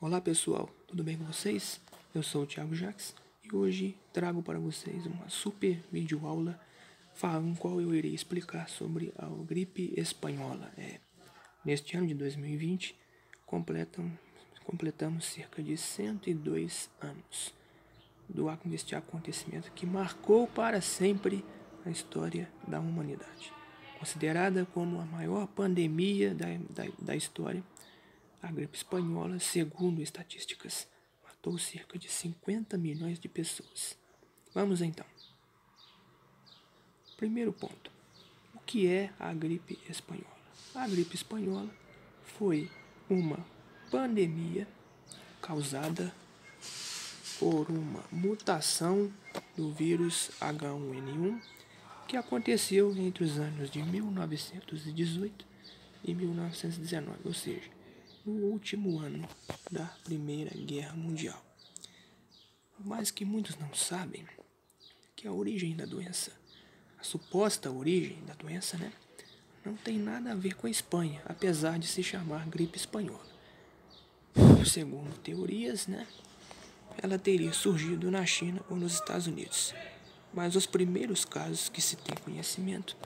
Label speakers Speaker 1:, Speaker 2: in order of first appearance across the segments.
Speaker 1: Olá pessoal, tudo bem com vocês? Eu sou o Thiago Jacques e hoje trago para vocês uma super videoaula em qual eu irei explicar sobre a gripe espanhola. Neste ano de 2020 completamos cerca de 102 anos deste acontecimento que marcou para sempre a história da humanidade. Considerada como a maior pandemia da história, a gripe espanhola, segundo estatísticas, matou cerca de 50 milhões de pessoas. Vamos então. Primeiro ponto. O que é a gripe espanhola? A gripe espanhola foi uma pandemia causada por uma mutação do vírus H1N1 que aconteceu entre os anos de 1918 e 1919, ou seja, no último ano da Primeira Guerra Mundial. Mas que muitos não sabem que a origem da doença, a suposta origem da doença, não tem nada a ver com a Espanha, apesar de se chamar gripe espanhola. Segundo teorias, ela teria surgido na China ou nos Estados Unidos. Mas os primeiros casos que se tem conhecimento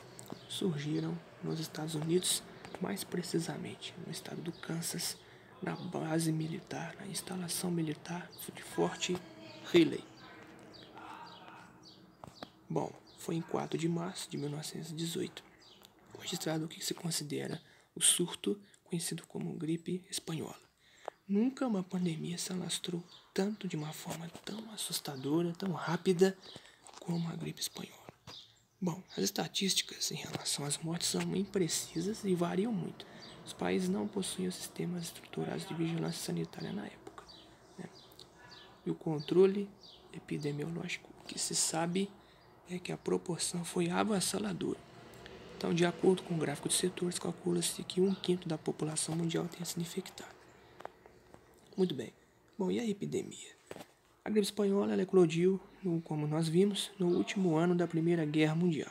Speaker 1: surgiram nos Estados Unidos, mais precisamente no estado do Kansas, na base militar, na instalação militar de Fort Riley. Bom, foi em 4 de março de 1918, registrado o que se considera o surto conhecido como gripe espanhola. Nunca uma pandemia se alastrou tanto de uma forma tão assustadora, tão rápida como a gripe espanhola. Bom, as estatísticas em relação às mortes são imprecisas e variam muito. Os países não possuíam sistemas estruturados de vigilância sanitária na época. E o controle epidemiológico, o que se sabe é que a proporção foi avassaladora. Então, de acordo com o gráfico de setores, calcula-se que 1/5 da população mundial tenha sido infectada. Muito bem. Bom, e a epidemia? A gripe espanhola eclodiu, como nós vimos, no último ano da Primeira Guerra Mundial.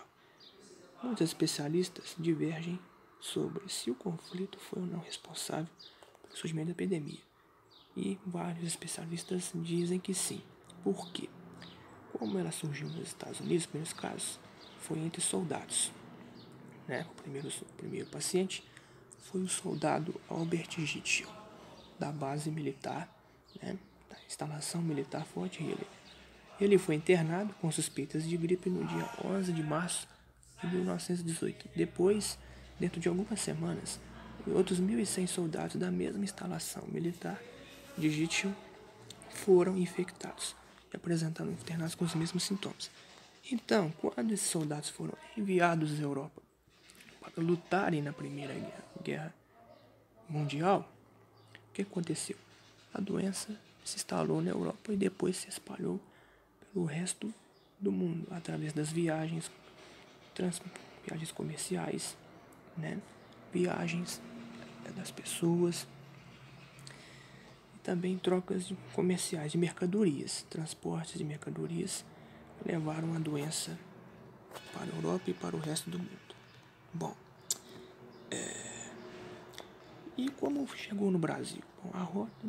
Speaker 1: Muitos especialistas divergem sobre se o conflito foi ou não responsável pelo surgimento da epidemia. E vários especialistas dizem que sim. Por quê? Como ela surgiu nos Estados Unidos, os primeiros casos foi entre soldados. O primeiro paciente foi o soldado Albert Gitchell, da base militar, da instalação militar Fort Riley. Ele foi internado com suspeitas de gripe no dia 11 de março de 1918. Depois, dentro de algumas semanas, outros 1.100 soldados da mesma instalação militar de Gitchell foram infectados e apresentaram internados com os mesmos sintomas. Então, quando esses soldados foram enviados à Europa para lutarem na Primeira Guerra Mundial, o que aconteceu? A doença se instalou na Europa e depois se espalhou pelo resto do mundo, através das viagens comerciais, viagens das pessoas e também trocas comerciais de mercadorias, transportes de mercadorias levaram a doença para a Europa e para o resto do mundo. Bom, e como chegou no Brasil? Bom, a rota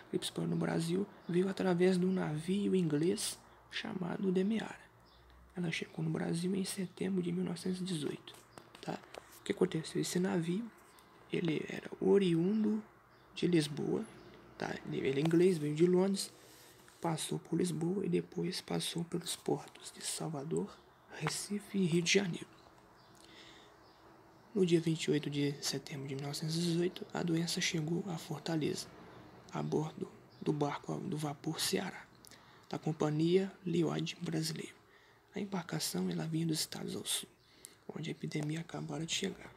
Speaker 1: gripe espanhola no Brasil veio através de um navio inglês chamado Demerara. Ela chegou no Brasil em setembro de 1918. O que aconteceu? Esse navio, ele era oriundo de Lisboa. Ele é inglês, veio de Londres, passou por Lisboa e depois passou pelos portos de Salvador, Recife e Rio de Janeiro. No dia 28 de setembro de 1918, a doença chegou a Fortaleza, a bordo do barco do vapor Ceará, da companhia Lloyd Brasileiro. A embarcação ela vinha dos Estados ao Sul, onde a epidemia acabara de chegar.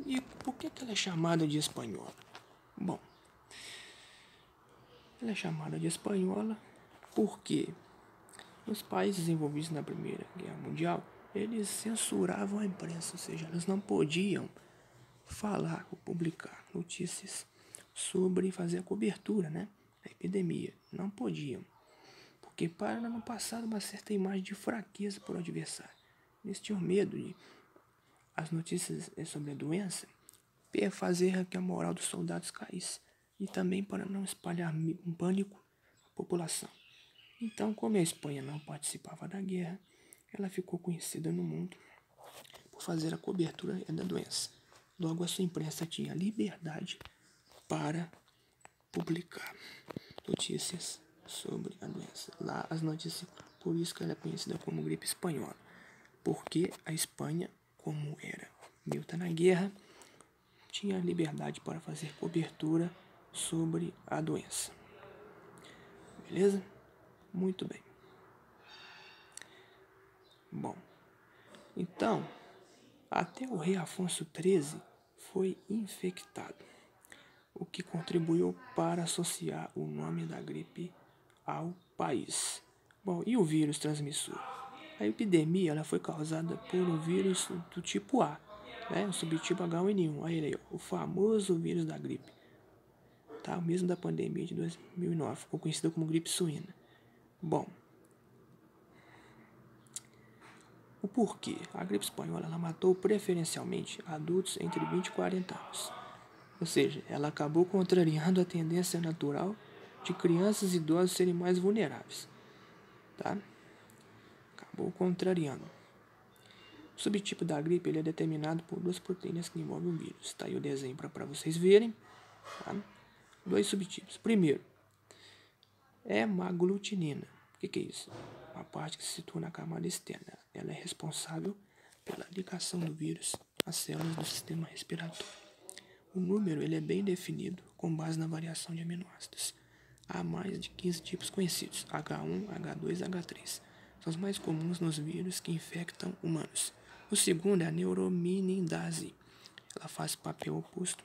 Speaker 1: E por que ela é chamada de espanhola? Bom, ela é chamada de espanhola porque os países envolvidos na Primeira Guerra Mundial, eles censuravam a imprensa, ou seja, eles não podiam falar ou publicar notícias sobre fazer a cobertura, da epidemia. Não podiam, porque para não passar uma certa imagem de fraqueza para o adversário. Eles tinham medo de as notícias sobre a doença fazer que a moral dos soldados caísse. e também para não espalhar um pânico à população. Então, como a Espanha não participava da guerra, ela ficou conhecida no mundo por fazer a cobertura da doença. Logo, a sua imprensa tinha liberdade para publicar notícias sobre a doença. Lá, as notícias, por isso que ela é conhecida como gripe espanhola, porque a Espanha, como era milita na guerra, tinha liberdade para fazer cobertura sobre a doença. Beleza? Muito bem. Bom, então, até o rei Afonso XIII foi infectado, o que contribuiu para associar o nome da gripe ao país. Bom, e o vírus transmissor? A epidemia ela foi causada por um vírus do tipo A, né? O subtipo H1N1. Olha aí, o famoso vírus da gripe. Tá? O mesmo da pandemia de 2009, ficou conhecido como gripe suína. Bom, o porquê? A gripe espanhola ela matou preferencialmente adultos entre 20 e 40 anos. Ou seja, ela acabou contrariando a tendência natural de crianças e idosos serem mais vulneráveis. Tá? Acabou contrariando. O subtipo da gripe ele é determinado por duas proteínas que envolvem o vírus. Está aí o desenho para vocês verem. Tá? Dois subtipos. Primeiro, hemaglutinina. O que é isso? Uma parte que se situa na camada externa. Ela é responsável pela ligação do vírus às células do sistema respiratório. O número ele é bem definido com base na variação de aminoácidos. Há mais de 15 tipos conhecidos, H1, H2 e H3. São os mais comuns nos vírus que infectam humanos. O segundo é a neuraminidase. Ela faz papel oposto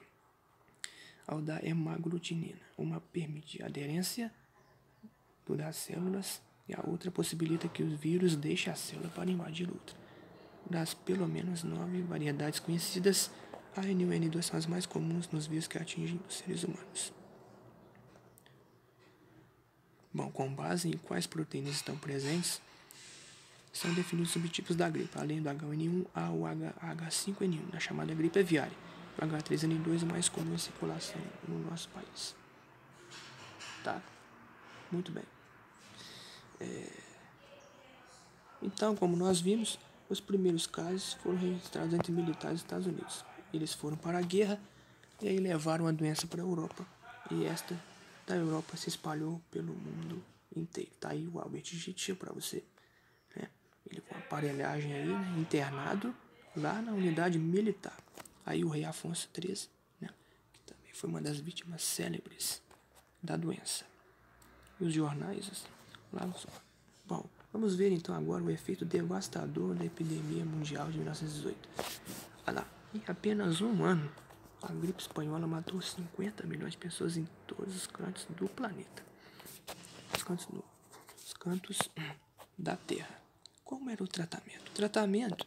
Speaker 1: ao da hemaglutinina. Uma permite a aderência das células e a outra possibilita que o vírus deixe a célula para invadir outra. Das pelo menos 9 variedades conhecidas, a N1 e N2 são as mais comuns nos vírus que atingem os seres humanos. Bom, com base em quais proteínas estão presentes, são definidos subtipos da gripe, além do H1N1, há o H5N1, da chamada gripe aviária. O H3N2 é mais comum em circulação no nosso país. Tá? Muito bem. Então, como nós vimos, os primeiros casos foram registrados entre militares dos Estados Unidos. Eles foram para a guerra e aí levaram a doença para a Europa. E esta da Europa se espalhou pelo mundo inteiro. Tá aí o Albert Einstein para você. Né? Ele com aparelhagem aí, né? Internado lá na unidade militar. Aí o rei Afonso XIII, né? Que também foi uma das vítimas célebres da doença. E os jornais, lá no... Bom, vamos ver então agora o efeito devastador da epidemia mundial de 1918. Olha lá, em apenas um ano, a gripe espanhola matou 50 milhões de pessoas em todos os cantos do planeta. Os cantos da Terra. Como era o tratamento? O tratamento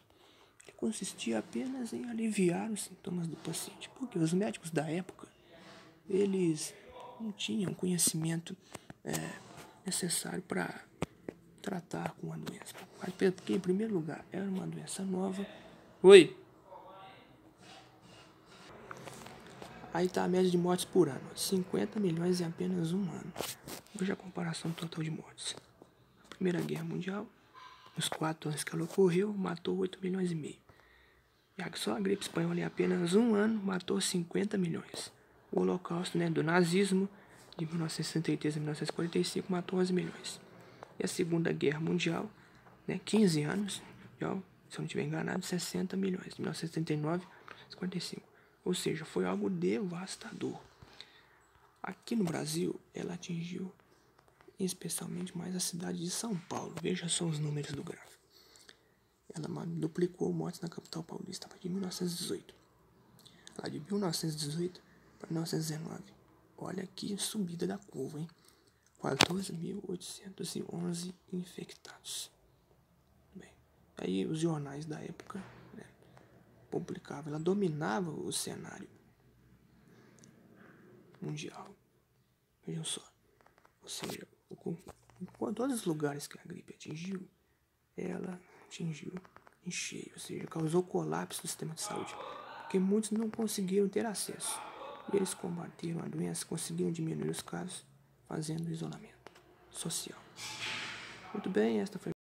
Speaker 1: consistia apenas em aliviar os sintomas do paciente, porque os médicos da época, eles não tinham conhecimento necessário para tratar com a doença. Porque, em primeiro lugar, era uma doença nova. Aí está a média de mortes por ano. 50 milhões em apenas um ano. Veja a comparação total de mortes. A Primeira Guerra Mundial, nos 4 anos que ela ocorreu, matou 8 milhões e meio. E só a gripe espanhola em apenas um ano matou 50 milhões. O Holocausto, né, do nazismo, de 1933 a 1945, matou 11 milhões. E a Segunda Guerra Mundial, né, 15 anos, se eu não estiver enganado, 60 milhões, de 1939 a 55. Ou seja, foi algo devastador. Aqui no Brasil, ela atingiu especialmente mais a cidade de São Paulo. Veja só os números do gráfico. Ela duplicou mortes na capital paulista a partir de 1918. Lá de 1918 para 1919. Olha que subida da curva, hein? 14.811 infectados. Bem, aí os jornais da época, né, publicavam, ela dominava o cenário mundial. Vejam só. Ou seja, em todos os lugares que a gripe atingiu, ela atingiu em cheio, ou seja, causou colapso do sistema de saúde, porque muitos não conseguiram ter acesso. E eles combateram a doença, conseguiram diminuir os casos, fazendo isolamento social. Muito bem, esta foi